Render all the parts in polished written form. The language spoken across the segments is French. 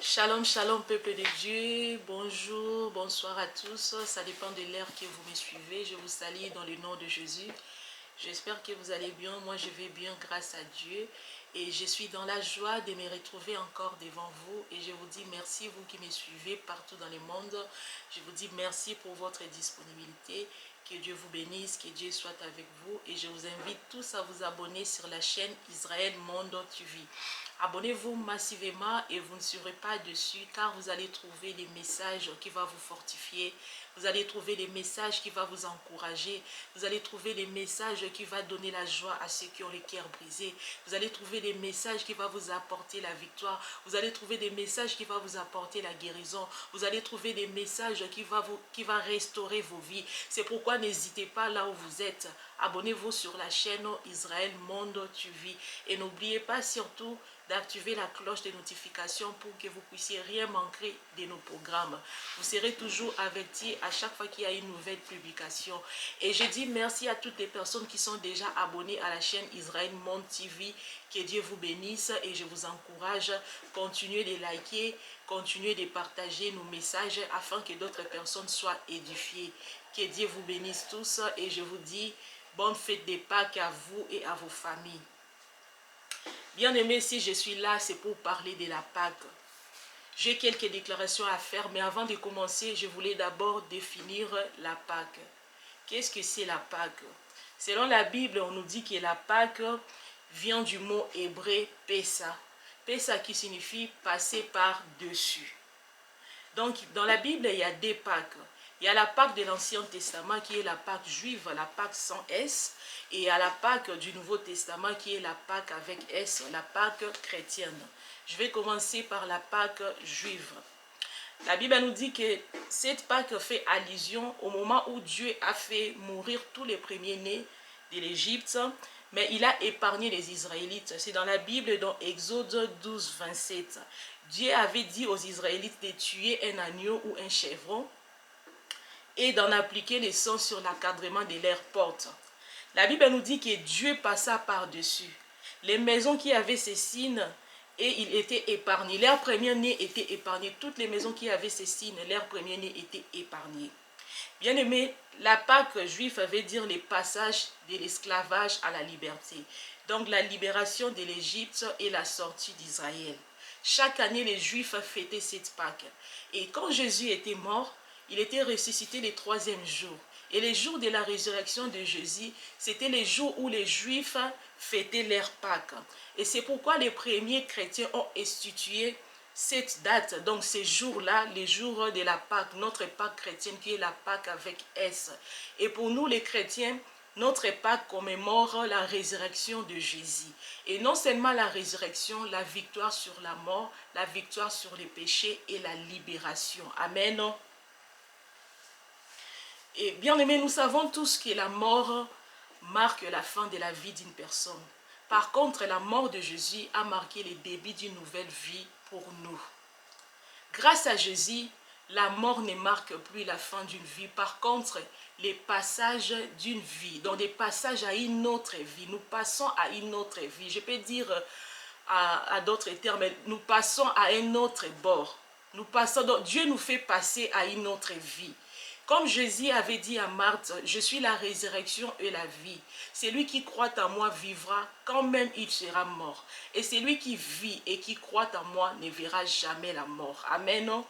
Shalom, shalom, peuple de Dieu. Bonjour, bonsoir à tous. Ça dépend de l'heure que vous me suivez. Je vous salue dans le nom de Jésus. J'espère que vous allez bien. Moi, je vais bien grâce à Dieu. Et je suis dans la joie de me retrouver encore devant vous. Et je vous dis merci, vous qui me suivez partout dans le monde. Je vous dis merci pour votre disponibilité. Que Dieu vous bénisse, que Dieu soit avec vous. Et je vous invite tous à vous abonner sur la chaîne Israël Monde TV. Abonnez-vous massivement et vous ne serez pas dessus car vous allez trouver des messages qui vont vous fortifier. Vous allez trouver des messages qui vont vous encourager. Vous allez trouver des messages qui vont donner la joie à ceux qui ont les cœurs brisés. Vous allez trouver des messages qui vont vous apporter la victoire. Vous allez trouver des messages qui vont vous apporter la guérison. Vous allez trouver des messages qui vont restaurer vos vies. C'est pourquoi n'hésitez pas là où vous êtes. Abonnez-vous sur la chaîne Israël Monde TV. Et n'oubliez pas surtout d'activer la cloche de notification pour que vous puissiez rien manquer de nos programmes. Vous serez toujours avertis à chaque fois qu'il y a une nouvelle publication. Et je dis merci à toutes les personnes qui sont déjà abonnées à la chaîne Israël Monde TV. Que Dieu vous bénisse et je vous encourage, continuez de liker, continuez de partager nos messages afin que d'autres personnes soient édifiées. Que Dieu vous bénisse tous et je vous dis bonne fête de Pâques à vous et à vos familles. Bien aimé, si je suis là, c'est pour parler de la Pâque. J'ai quelques déclarations à faire, mais avant de commencer, je voulais d'abord définir la Pâque. Qu'est-ce que c'est la Pâque? Selon la Bible, on nous dit que la Pâque vient du mot hébreu Pessa. Pessa qui signifie passer par-dessus. Donc, dans la Bible, il y a deux Pâques. Il y a la Pâque de l'Ancien Testament qui est la Pâque juive, la Pâque sans S. Et il y a la Pâque du Nouveau Testament qui est la Pâque avec S, la Pâque chrétienne. Je vais commencer par la Pâque juive. La Bible nous dit que cette Pâque fait allusion au moment où Dieu a fait mourir tous les premiers-nés de l'Égypte, mais il a épargné les Israélites. C'est dans la Bible, dans Exode 12, 27. Dieu avait dit aux Israélites de tuer un agneau ou un chèvreau et d'en appliquer le sang sur l'encadrement de leurs portes. La Bible nous dit que Dieu passa par-dessus. Les maisons qui avaient ces signes, et il était épargné. Leurs premiers-nés étaient épargnés. Toutes les maisons qui avaient ces signes, leurs premiers-nés étaient épargnés. Bien aimé, la Pâque juive veut dire le passage de l'esclavage à la liberté. Donc la libération de l'Égypte et la sortie d'Israël. Chaque année, les Juifs fêtaient cette Pâque. Et quand Jésus était mort, il était ressuscité le troisième jour. Et les jours de la résurrection de Jésus, c'était les jours où les Juifs fêtaient leur Pâque. Et c'est pourquoi les premiers chrétiens ont institué cette date, donc ces jours-là, les jours de la Pâque, notre Pâque chrétienne qui est la Pâque avec S. Et pour nous les chrétiens, notre Pâque commémore la résurrection de Jésus. Et non seulement la résurrection, la victoire sur la mort, la victoire sur les péchés et la libération. Amen. Et bien aimé, nous savons tous que la mort marque la fin de la vie d'une personne. Par contre, la mort de Jésus a marqué le début d'une nouvelle vie pour nous. Grâce à Jésus, la mort ne marque plus la fin d'une vie. Par contre, les passages d'une vie, donc des passages à une autre vie, nous passons à une autre vie. Je peux dire à d'autres termes, nous passons à un autre bord. Nous passons, donc Dieu nous fait passer à une autre vie. Comme Jésus avait dit à Marthe, je suis la résurrection et la vie. Celui qui croit en moi vivra quand même il sera mort. Et celui qui vit et qui croit en moi ne verra jamais la mort. Amen.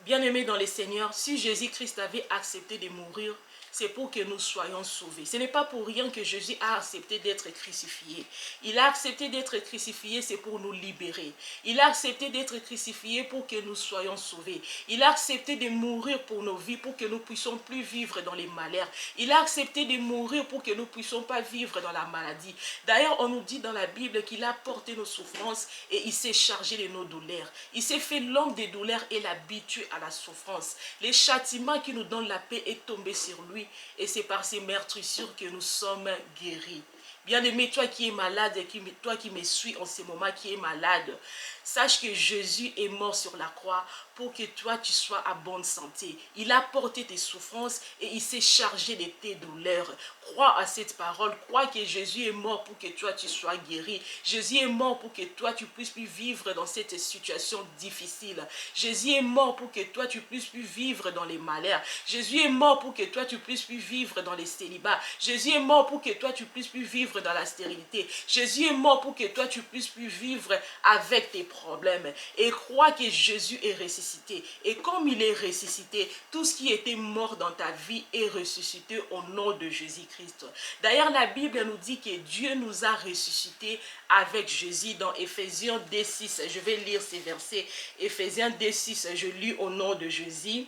Bien-aimés dans le Seigneur, si Jésus-Christ avait accepté de mourir, c'est pour que nous soyons sauvés. Ce n'est pas pour rien que Jésus a accepté d'être crucifié. Il a accepté d'être crucifié, c'est pour nous libérer. Il a accepté d'être crucifié pour que nous soyons sauvés. Il a accepté de mourir pour nos vies, pour que nous ne puissions plus vivre dans les malheurs. Il a accepté de mourir pour que nous ne puissions pas vivre dans la maladie. D'ailleurs, on nous dit dans la Bible qu'il a porté nos souffrances et il s'est chargé de nos douleurs. Il s'est fait l'homme des douleurs et l'habitué à la souffrance. Le châtiment qui nous donne la paix est tombé sur lui et c'est par ses meurtrissures que nous sommes guéris. Bien-aimé, toi qui es malade, toi qui me suis en ce moment, qui es malade, sache que Jésus est mort sur la croix pour que toi tu sois à bonne santé. Il a porté tes souffrances et il s'est chargé de tes douleurs. Crois à cette parole, crois que Jésus est mort pour que toi tu sois guéri. Jésus est mort pour que toi tu puisses plus vivre dans cette situation difficile. Jésus est mort pour que toi tu puisses plus vivre dans les malheurs. Jésus est mort pour que toi tu puisses plus vivre dans les célibats. Jésus est mort pour que toi tu puisses plus vivre dans la stérilité. Jésus est mort pour que toi tu puisses plus vivre avec tes problèmes. Et crois que Jésus est ressuscité. Et comme il est ressuscité, tout ce qui était mort dans ta vie est ressuscité au nom de Jésus-Christ. D'ailleurs, la Bible nous dit que Dieu nous a ressuscités avec Jésus dans Éphésiens 2:6. Je vais lire ces versets. Éphésiens 2:6, je lis au nom de Jésus.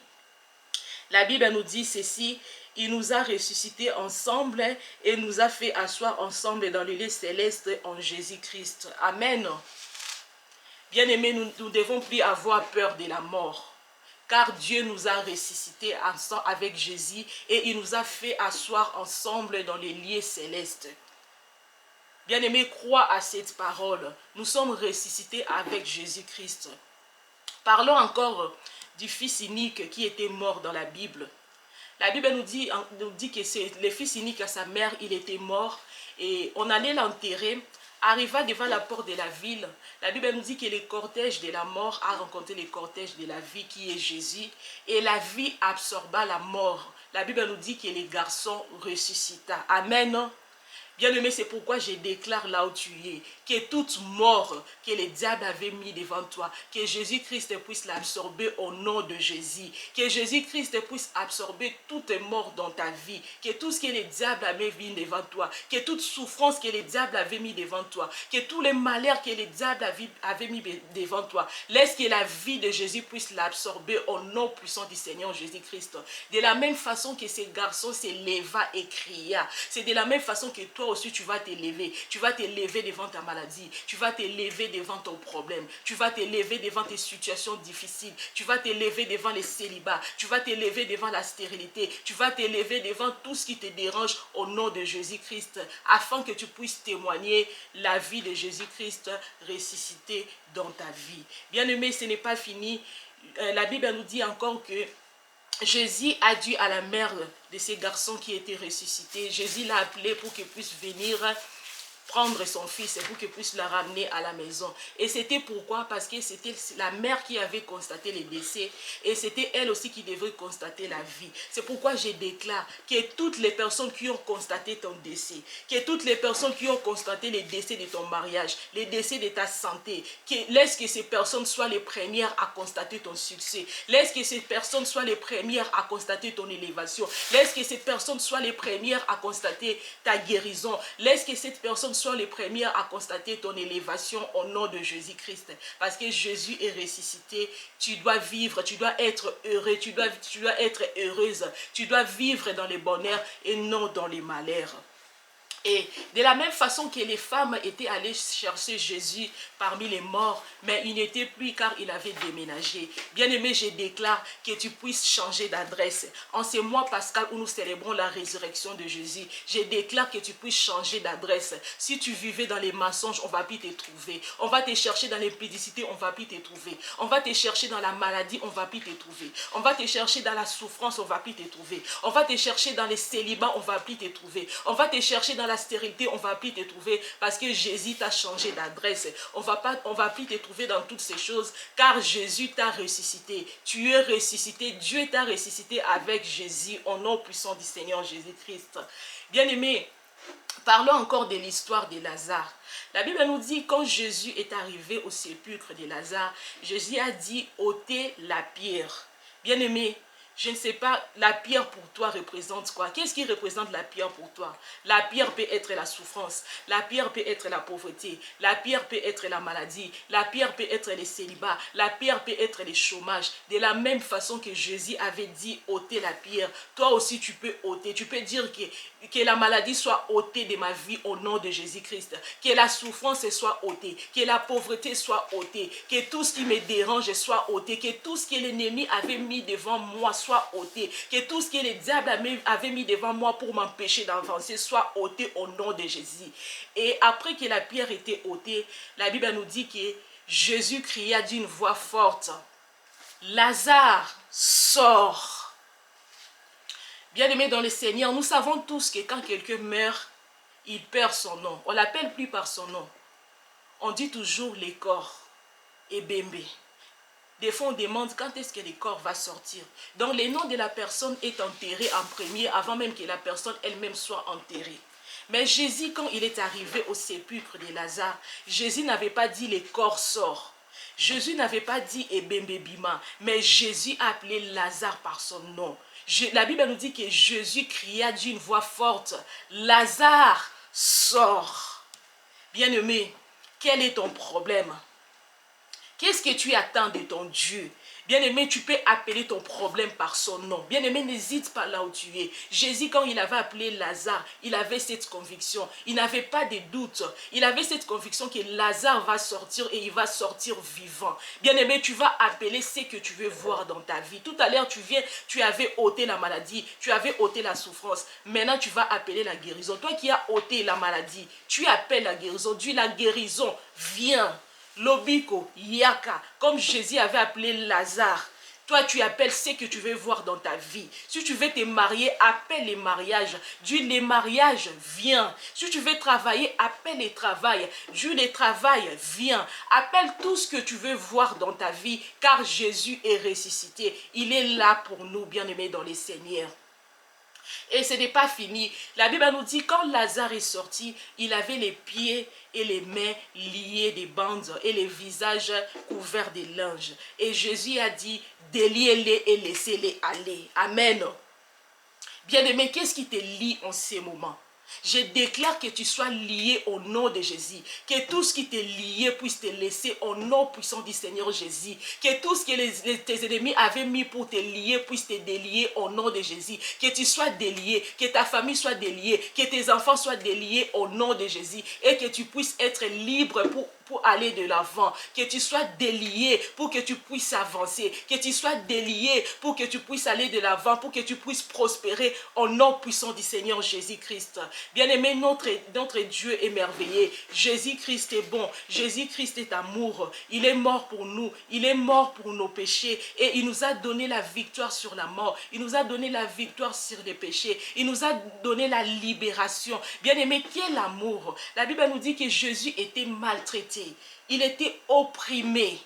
La Bible nous dit ceci: il nous a ressuscités ensemble et nous a fait asseoir ensemble dans le lieu céleste en Jésus-Christ. Amen. Bien-aimés, nous ne devons plus avoir peur de la mort, car Dieu nous a ressuscités ensemble avec Jésus et il nous a fait asseoir ensemble dans les lieux célestes. Bien-aimés, crois à cette parole. Nous sommes ressuscités avec Jésus-Christ. Parlons encore du fils unique qui était mort dans la Bible. La Bible nous dit que c'est le fils unique à sa mère, il était mort et on allait l'enterrer. Arriva devant la porte de la ville, la Bible nous dit que le cortège de la mort a rencontré le cortège de la vie qui est Jésus et la vie absorba la mort. La Bible nous dit que les garçons ressuscita. Amen. Bien-aimé, c'est pourquoi je déclare là où tu es, que toute mort que le diable avait mis devant toi, que Jésus-Christ puisse l'absorber au nom de Jésus, que Jésus-Christ puisse absorber toute mort dans ta vie, que tout ce que le diable avait mis devant toi, que toute souffrance que le diable avait mis devant toi, que tous les malheurs que le diable avait mis devant toi, laisse que la vie de Jésus puisse l'absorber au nom puissant du Seigneur Jésus-Christ. De la même façon que ce garçon se leva et cria, c'est de la même façon que toi aussi tu vas te lever. Tu vas te lever devant ta maladie. Tu vas te lever devant ton problème. Tu vas te lever devant tes situations difficiles. Tu vas te lever devant les célibats. Tu vas te lever devant la stérilité. Tu vas te lever devant tout ce qui te dérange au nom de Jésus-Christ, afin que tu puisses témoigner la vie de Jésus-Christ ressuscité dans ta vie. Bien-aimé, ce n'est pas fini. La Bible nous dit encore que Jésus a dit à la mère de ces garçons qui étaient ressuscités, Jésus l'a appelé pour qu'il puisse venir prendre son fils et pour qu'il puisse le ramener à la maison. Et c'était pourquoi? Parce que c'était la mère qui avait constaté le décès et c'était elle aussi qui devait constater la vie. C'est pourquoi je déclare que toutes les personnes qui ont constaté ton décès, que toutes les personnes qui ont constaté le décès de ton mariage, le décès de ta santé, laisse que ces personnes soient les premières à constater ton succès. Laisse que ces personnes soient les premières à constater ton élévation. Laisse que ces personnes soient les premières à constater ta guérison. Laisse que cette personne soit les premières à constater ton élévation au nom de Jésus-Christ. Parce que Jésus est ressuscité. Tu dois vivre, tu dois être heureux, tu dois être heureuse. Tu dois vivre dans les bonheurs et non dans les malheurs. Et de la même façon que les femmes étaient allées chercher Jésus parmi les morts, mais il n'était plus car il avait déménagé. Bien-aimé, je déclare que tu puisses changer d'adresse. En ce mois pascal où nous célébrons la résurrection de Jésus, je déclare que tu puisses changer d'adresse. Si tu vivais dans les mensonges, on ne va plus te trouver. On va te chercher dans l'impudicité, on ne va plus te trouver. On va te chercher dans la maladie, on ne va plus te trouver. On va te chercher dans la souffrance, on ne va plus te trouver. On va te chercher dans les célibats, on ne va plus te trouver. On va te chercher dans la stérilité, on ne va plus te trouver parce que Jésus t'a changé d'adresse. On va plus te trouver dans toutes ces choses car Jésus t'a ressuscité. Tu es ressuscité, Dieu t'a ressuscité avec Jésus au nom puissant du Seigneur Jésus-Christ. Bien-aimés, parlons encore de l'histoire de Lazare. La Bible nous dit quand Jésus est arrivé au sépulcre de Lazare, Jésus a dit ôtez la pierre. Bien-aimés, je ne sais pas, la pierre pour toi représente quoi? Qu'est-ce qui représente la pierre pour toi? La pierre peut être la souffrance, la pierre peut être la pauvreté, la pierre peut être la maladie, la pierre peut être les célibats, la pierre peut être le chômage. De la même façon que Jésus avait dit ôter la pierre, toi aussi tu peux ôter. Tu peux dire que la maladie soit ôtée de ma vie au nom de Jésus-Christ, que la souffrance soit ôtée, que la pauvreté soit ôtée, que tout ce qui me dérange soit ôté, que tout ce que l'ennemi avait mis devant moi soit ôté. Que tout ce que le diable avait mis devant moi pour m'empêcher d'avancer soit ôté au nom de Jésus. Et après que la pierre était ôtée, la Bible nous dit que Jésus cria d'une voix forte, Lazare, sors. Bien-aimés dans le Seigneur, nous savons tous que quand quelqu'un meurt, il perd son nom. On ne l'appelle plus par son nom. On dit toujours les corps et Bembe. Des fois, on demande quand est-ce que le corps va sortir. Donc, le nom de la personne est enterré en premier avant même que la personne elle-même soit enterrée. Mais Jésus, quand il est arrivé au sépulcre de Lazare, Jésus n'avait pas dit le corps sort. Jésus n'avait pas dit Ebembe Bima, mais Jésus a appelé Lazare par son nom. La Bible nous dit que Jésus cria d'une voix forte, Lazare, sors. Bien-aimé, quel est ton problème? Qu'est-ce que tu attends de ton Dieu? Bien-aimé, tu peux appeler ton problème par son nom. Bien-aimé, n'hésite pas là où tu es. Jésus, quand il avait appelé Lazare, il avait cette conviction. Il n'avait pas de doute. Il avait cette conviction que Lazare va sortir et il va sortir vivant. Bien-aimé, tu vas appeler ce que tu veux voir dans ta vie. Tout à l'heure, tu avais ôté la maladie, tu avais ôté la souffrance. Maintenant, tu vas appeler la guérison. Toi qui as ôté la maladie, tu appelles la guérison. Dis la guérison, viens. Lobiko, Yaka, comme Jésus avait appelé Lazare. Toi, tu appelles ce que tu veux voir dans ta vie. Si tu veux te marier, appelle les mariages. Dis les mariages, viens. Si tu veux travailler, appelle les travail. Dis les travail, viens. Appelle tout ce que tu veux voir dans ta vie, car Jésus est ressuscité. Il est là pour nous, bien-aimés dans les Seigneurs. Et ce n'est pas fini. La Bible nous dit quand Lazare est sorti, il avait les pieds et les mains liés des bandes et les visages couverts des linges. Et Jésus a dit, déliez-les et laissez-les aller. Amen. Bien-aimé, qu'est-ce qui te lie en ces moments? Je déclare que tu sois lié au nom de Jésus. Que tout ce qui t'est lié puisse te laisser au nom puissant du Seigneur Jésus. Que tout ce que tes ennemis avaient mis pour te lier puisse te délier au nom de Jésus. Que tu sois délié, que ta famille soit déliée, que tes enfants soient déliés au nom de Jésus. Et que tu puisses être libre pour aller de l'avant, que tu sois délié pour que tu puisses avancer, que tu sois délié pour que tu puisses aller de l'avant, pour que tu puisses prospérer au nom puissant du Seigneur Jésus-Christ. Bien-aimé, notre Dieu est merveilleux. Jésus-Christ est bon. Jésus-Christ est amour. Il est mort pour nous. Il est mort pour nos péchés et il nous a donné la victoire sur la mort. Il nous a donné la victoire sur les péchés. Il nous a donné la libération. Bien-aimé, quel amour! La Bible nous dit que Jésus était maltraité. Il était opprimé.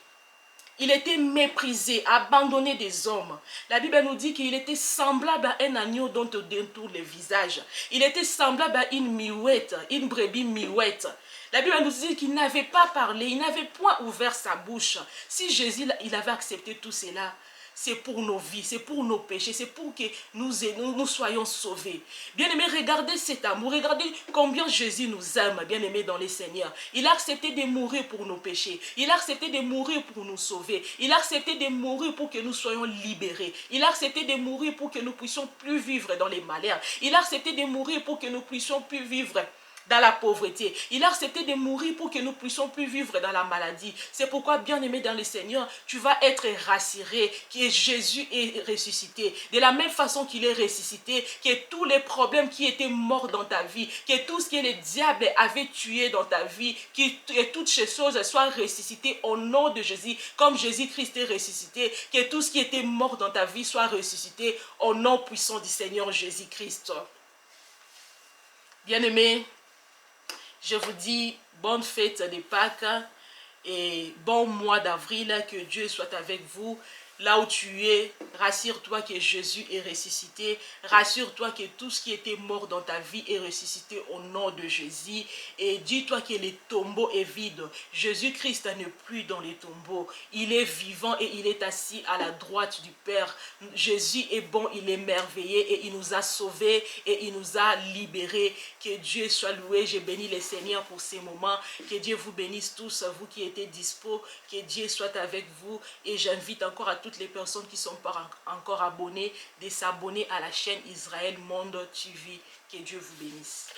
Il était méprisé, abandonné des hommes. La Bible nous dit qu'il était semblable à un agneau dont on détourne le visage. Il était semblable à une miouette, une brebis miouette. La Bible nous dit qu'il n'avait pas parlé, il n'avait point ouvert sa bouche. Si Jésus il avait accepté tout cela, c'est pour nos vies, c'est pour nos péchés, c'est pour que nous soyons sauvés. Bien-aimés, regardez cet amour, regardez combien Jésus nous aime, bien-aimés dans les Seigneurs. Il a accepté de mourir pour nos péchés, il a accepté de mourir pour nous sauver, il a accepté de mourir pour que nous soyons libérés, il a accepté de mourir pour que nous puissions plus vivre dans les malheurs, il a accepté de mourir pour que nous puissions plus vivre dans la pauvreté. Il a accepté de mourir pour que nous puissions plus vivre dans la maladie. C'est pourquoi, bien-aimé dans le Seigneur, tu vas être rassuré que Jésus est ressuscité. De la même façon qu'il est ressuscité, que tous les problèmes qui étaient morts dans ta vie, que tout ce que le diable avait tué dans ta vie, que toutes ces choses soient ressuscitées au nom de Jésus, comme Jésus-Christ est ressuscité, que tout ce qui était mort dans ta vie soit ressuscité au nom puissant du Seigneur Jésus-Christ. Bien-aimé, je vous dis bonne fête de Pâques et bon mois d'avril, que Dieu soit avec vous. Là où tu es, rassure-toi que Jésus est ressuscité. Rassure-toi que tout ce qui était mort dans ta vie est ressuscité au nom de Jésus. Et dis-toi que le tombeau est vide. Jésus-Christ n'est plus dans les tombeaux. Il est vivant et il est assis à la droite du Père. Jésus est bon, il est merveilleux et il nous a sauvés et il nous a libérés. Que Dieu soit loué. Je bénis le Seigneur pour ces moments. Que Dieu vous bénisse tous, vous qui êtes dispo. Que Dieu soit avec vous. Et j'invite encore à toutes les personnes qui ne sont pas encore abonnées de s'abonner à la chaîne Israël Monde TV. Que Dieu vous bénisse.